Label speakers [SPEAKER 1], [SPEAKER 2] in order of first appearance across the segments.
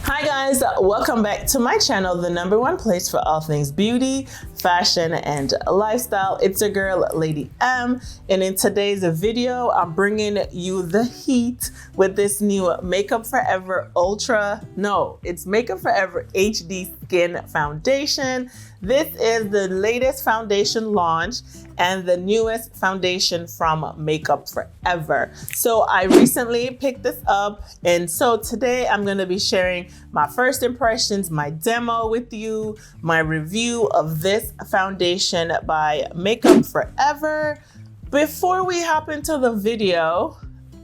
[SPEAKER 1] Hi guys, welcome back to my channel, the #1 place for all things beauty, fashion, and lifestyle. It's your girl, Lady M, and in today's video, I'm bringing you the heat with this new Makeup Forever it's Makeup Forever HD Skin Foundation. This is the latest foundation launch and the newest foundation from Makeup Forever. So I recently picked this up, and so today I'm going to be sharing my first impressions, my demo with you, my review of this foundation by Makeup Forever. Before we hop into the video,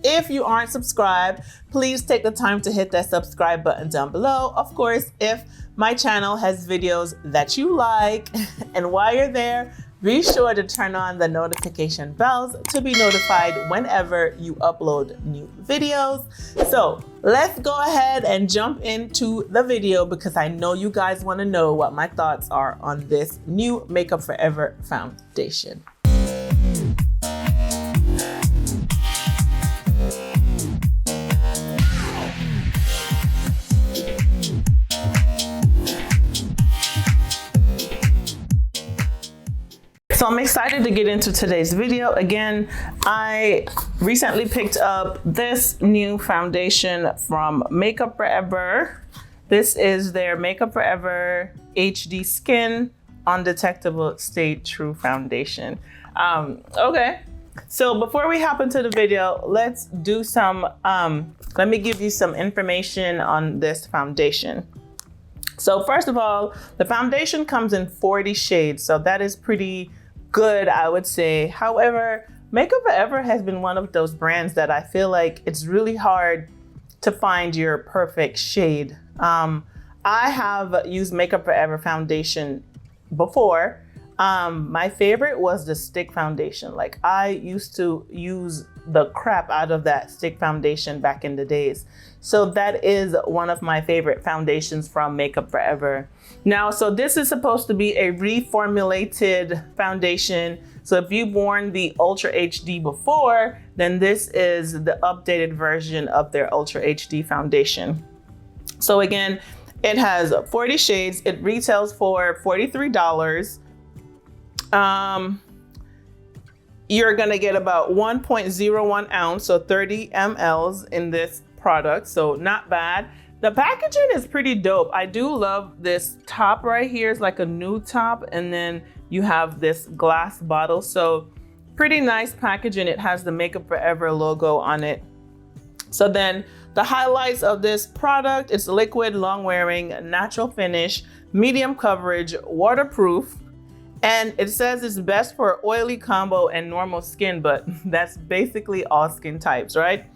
[SPEAKER 1] if you aren't subscribed, please take the time to hit that subscribe button down below. Of course, if my channel has videos that you like, and while you're there, be sure to turn on the notification bells to be notified whenever you upload new videos. So let's go ahead and jump into the video because I know you guys want to know what my thoughts are on this new Makeup Forever foundation. So I'm excited to get into today's video. Again, I recently picked up this new foundation from Makeup Forever. This is their Makeup Forever HD Skin Undetectable Stay True Foundation. Okay, so before we hop into the video, let's do some, let me give you some information on this foundation. So first of all, the foundation comes in 40 shades, so that is pretty good, I would say. However, Makeup Forever has been one of those brands that I feel like it's really hard to find your perfect shade. I have used Makeup Forever foundation before. My favorite was the stick foundation. Like, I used to use the crap out of that stick foundation back in the days. So that is one of my favorite foundations from Makeup Forever. Now, so this is supposed to be a reformulated foundation. So if you've worn the Ultra HD before, then this is the updated version of their Ultra HD foundation. So again, it has 40 shades. It retails for $43. You're gonna get about 1.01 ounce, so 30 mLs in this product, so not bad. The packaging is pretty dope. I do love this top right here. It's like a nude top, and then you have this glass bottle, so pretty nice packaging. It has the Makeup Forever logo on it. So then the highlights of this product is liquid, long wearing, natural finish, medium coverage, waterproof. And it says it's best for oily, combo, and normal skin, but that's basically all skin types, right?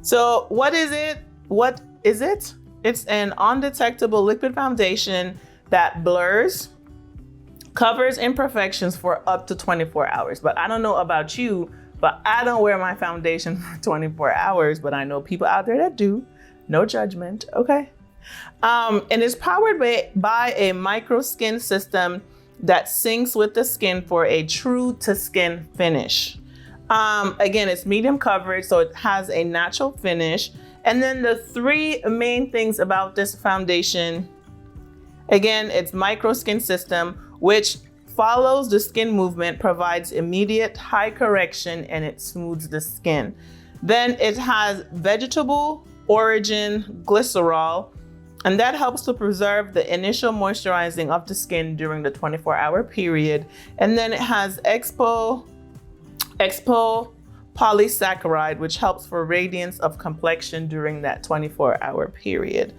[SPEAKER 1] So what is it? What is it? It's an undetectable liquid foundation that blurs, covers imperfections for up to 24 hours. But I don't know about you, but I don't wear my foundation for 24 hours, but I know people out there that do. No judgment, okay? And it's powered by a micro skin system that syncs with the skin for a true to skin finish. Again, it's medium coverage, so it has a natural finish. And then the three main things about this foundation, again, it's micro skin system, which follows the skin movement, provides immediate high correction, and it smooths the skin. Then it has vegetable origin glycerol, and that helps to preserve the initial moisturizing of the skin during the 24-hour period. And then it has expo polysaccharide, which helps for radiance of complexion during that 24-hour period.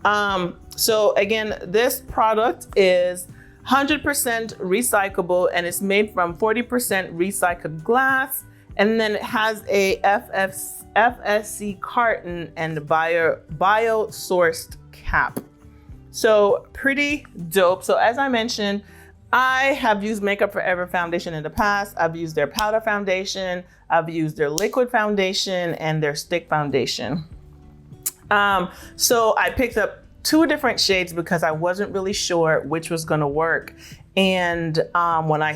[SPEAKER 1] So again, this product is 100% recyclable, and it's made from 40% recycled glass. And then it has a FSC carton and bio-sourced cap. So pretty dope. So as I mentioned, I have used Makeup Forever foundation in the past. I've used their powder foundation, I've used their liquid foundation, and their stick foundation. So I picked up 2 different shades because I wasn't really sure which was gonna work. And when I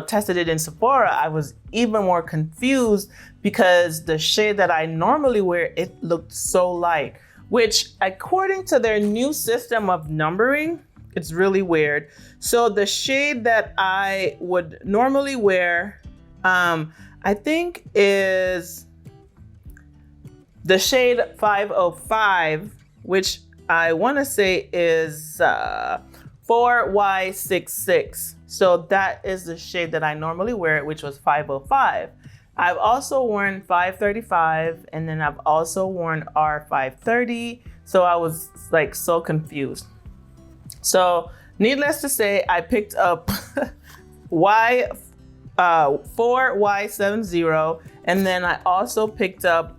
[SPEAKER 1] tested it in Sephora, I was even more confused because the shade that I normally wear, it looked so light. which according to their new system of numbering, it's really weird. So the shade that I would normally wear, I think is the shade 505, which I want to say is 4Y66. So that is the shade that I normally wear, which was 505. I've also worn 535, and then I've also worn R530. So I was like so confused. So needless to say, I picked up 4Y70, and then I also picked up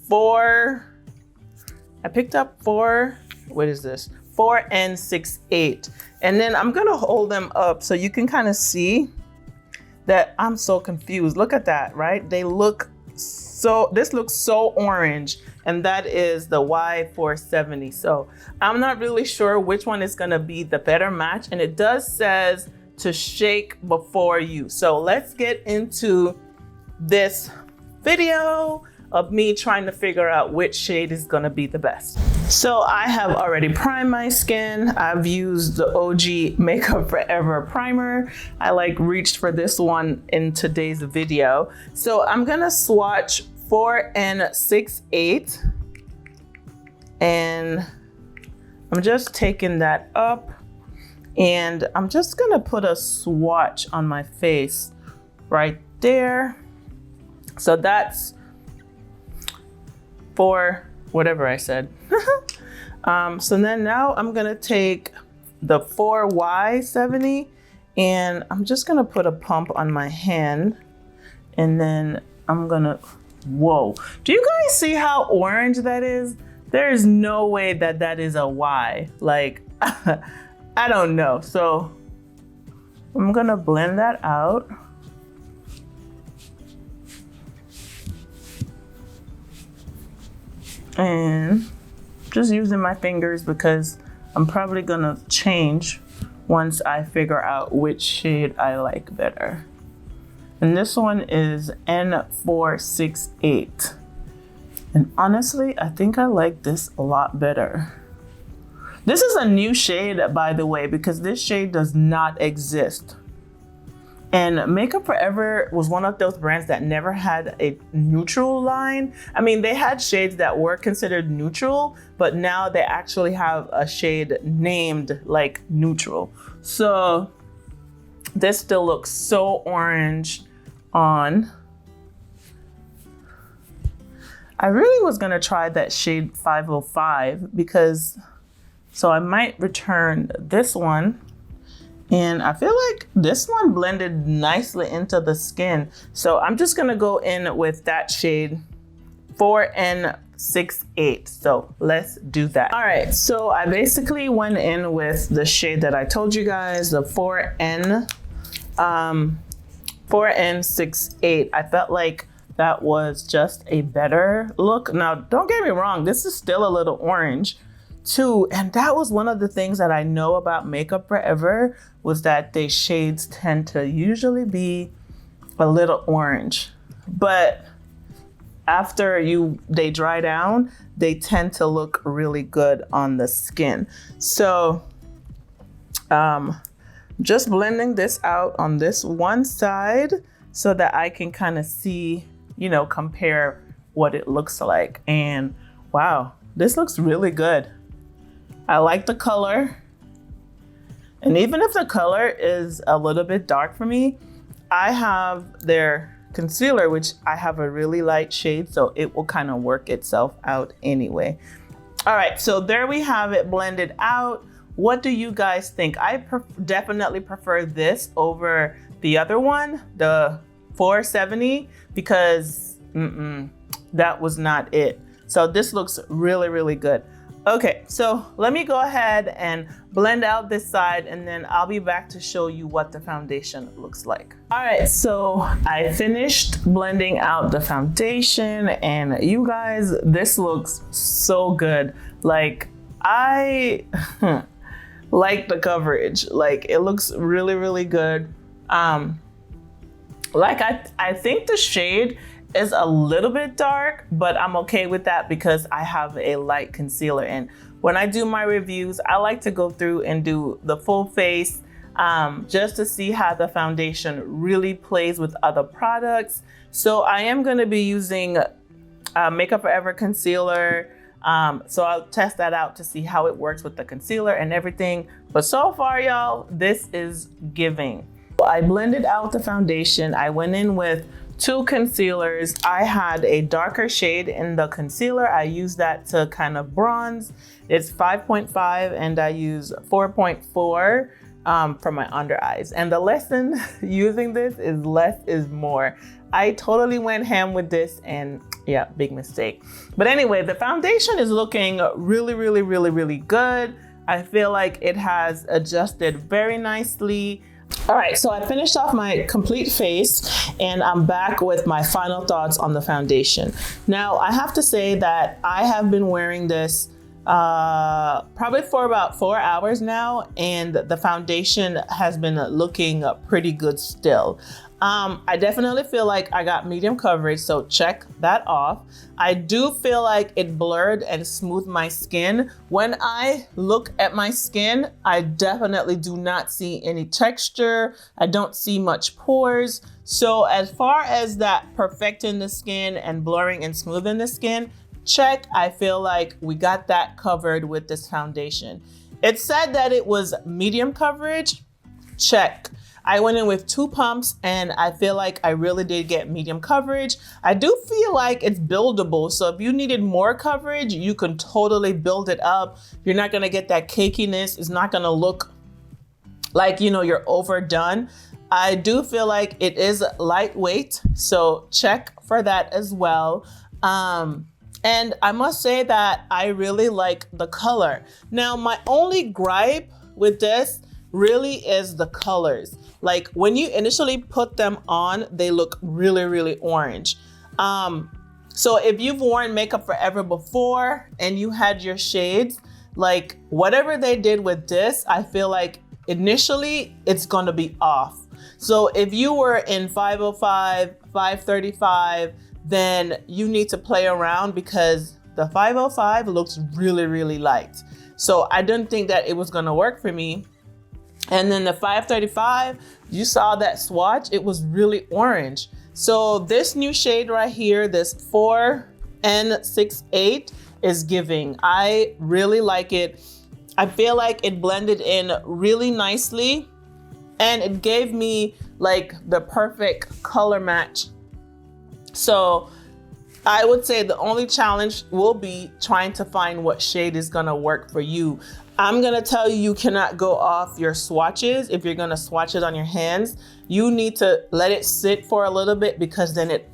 [SPEAKER 1] 4N68. And then I'm gonna hold them up so you can kind of see that I'm so confused. Look at that, right? They look so, this looks so orange, and that is the Y470. So I'm not really sure which one is gonna be the better match, and it does says to shake before use. So let's get into this video of me trying to figure out which shade is gonna be the best. So I have already primed my skin. I've used the OG Makeup Forever primer. I reached for this one in today's video. So I'm gonna swatch 4N68, and I'm just taking that up, and I'm just gonna put a swatch on my face right there. So that's for whatever I said. So then now I'm gonna take the 4Y70, and I'm just gonna put a pump on my hand, and then I'm gonna, whoa. Do you guys see how orange that is? There is no way that that is a Y. Like, I don't know. So I'm gonna blend that out. And just using my fingers because I'm probably gonna change once I figure out which shade I like better. And this one is N468. And honestly, I think I like this a lot better. This is a new shade, by the way, because this shade does not exist. And Makeup Forever was one of those brands that never had a neutral line. I mean, they had shades that were considered neutral, but now they actually have a shade named like neutral. So this still looks so orange on. I really was gonna try that shade 505 because, so I might return this one. And I feel like this one blended nicely into the skin. So I'm just gonna go in with that shade 4N68. So let's do that. All right, so I basically went in with the shade that I told you guys, the 4N68. I felt like that was just a better look. Now, don't get me wrong, this is still a little orange too, and that was one of the things that I know about Makeup Forever, was that their shades tend to usually be a little orange, but after they dry down, they tend to look really good on the skin. So just blending this out on this one side so that I can kind of see, you know, compare what it looks like. And wow, this looks really good. I like the color. And even if the color is a little bit dark for me, I have their concealer, which I have a really light shade, so it will kind of work itself out anyway. All right, so there we have it blended out. What do you guys think? I definitely prefer this over the other one, the 470, because that was not it. So this looks really, really good. Okay, so let me go ahead and blend out this side, and then I'll be back to show you what the foundation looks like. All right, so I finished blending out the foundation, and you guys, this looks so good. Like, I like the coverage. Like, it looks really, really good. Like, I think the shade is a little bit dark, but I'm okay with that because I have a light concealer. And when I do my reviews, I like to go through and do the full face just to see how the foundation really plays with other products. So I am going to be using Makeup Forever concealer. So I'll test that out to see how it works with the concealer and everything. But so far, y'all, this is giving. I blended out the foundation. I went in with 2 concealers. I had a darker shade in the concealer. I used that to kind of bronze. It's 5.5 and I use 4.4 for my under eyes. And the lesson using this is less is more. I totally went ham with this and yeah, big mistake. But anyway, the foundation is looking really, really, really, really good. I feel like it has adjusted very nicely. All right, so I finished off my complete face and I'm back with my final thoughts on the foundation. Now, I have to say that I have been wearing this probably for about 4 hours now, and the foundation has been looking pretty good still. I definitely feel like I got medium coverage, so check that off. I do feel like it blurred and smoothed my skin. When I look at my skin, I definitely do not see any texture. I don't see much pores. So as far as that perfecting the skin and blurring and smoothing the skin, check. I feel like we got that covered with this foundation. It said that it was medium coverage. Check. I went in with 2 pumps and I feel like I really did get medium coverage. I do feel like it's buildable. So if you needed more coverage, you can totally build it up. You're not gonna get that cakiness. It's not gonna look like, you know, you're overdone. I do feel like it is lightweight. So check for that as well. And I must say that I really like the color. Now, my only gripe with this really is the colors. Like when you initially put them on, they look really, really orange. So if you've worn Makeup Forever before and you had your shades, like whatever they did with this, I feel like initially it's gonna be off. So if you were in 505, 535, then you need to play around because the 505 looks really, really light. So I didn't think that it was gonna work for me. And then the 535, you saw that swatch, it was really orange. So this new shade right here, this 4N68 is giving. I really like it. I feel like it blended in really nicely and it gave me like the perfect color match. So I would say the only challenge will be trying to find what shade is gonna work for you. I'm gonna tell you, you cannot go off your swatches. If you're gonna swatch it on your hands, you need to let it sit for a little bit because then it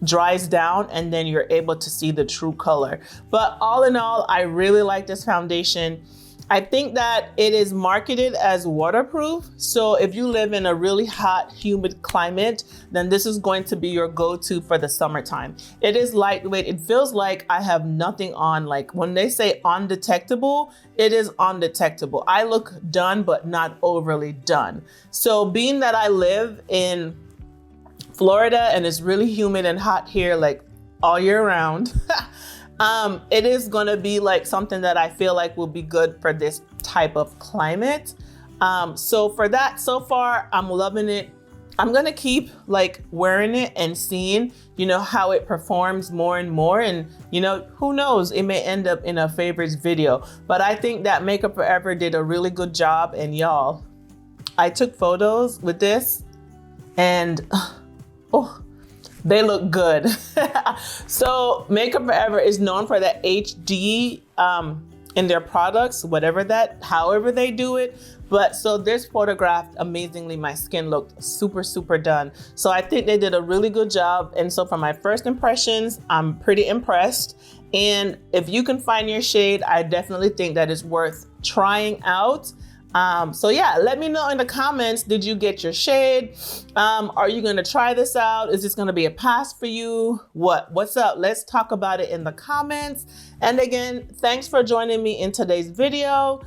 [SPEAKER 1] dries down and then you're able to see the true color. But all in all, I really like this foundation. I think that it is marketed as waterproof. So if you live in a really hot, humid climate, then this is going to be your go-to for the summertime. It is lightweight. It feels like I have nothing on. Like when they say undetectable, it is undetectable. I look done, but not overly done. So being that I live in Florida and it's really humid and hot here, like all year round, it is gonna be like something that I feel like will be good for this type of climate. So for that, so far, I'm loving it. I'm gonna keep like wearing it and seeing, you know, how it performs more and more. And, you know, who knows, it may end up in a favorites video. But I think that Makeup Forever did a really good job. And y'all, I took photos with this and, oh, they look good. So Makeup Forever is known for that HD in their products, however they do it. But so this photographed amazingly, my skin looked super, super done. So I think they did a really good job. And so for my first impressions, I'm pretty impressed. And if you can find your shade, I definitely think that it's worth trying out. So yeah, let me know in the comments, did you get your shade? Are you gonna try this out? Is this gonna be a pass for you? What's up? Let's talk about it in the comments. And again, thanks for joining me in today's video.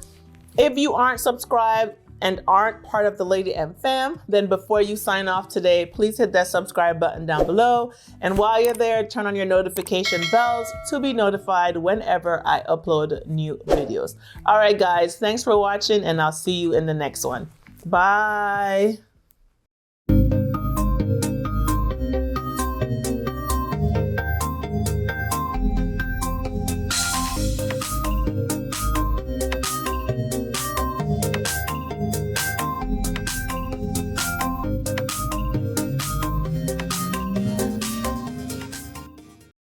[SPEAKER 1] If you aren't subscribed, and aren't part of the Lady M fam, then before you sign off today, please hit that subscribe button down below. And while you're there, turn on your notification bells to be notified whenever I upload new videos. All right, guys, thanks for watching, and I'll see you in the next one. Bye.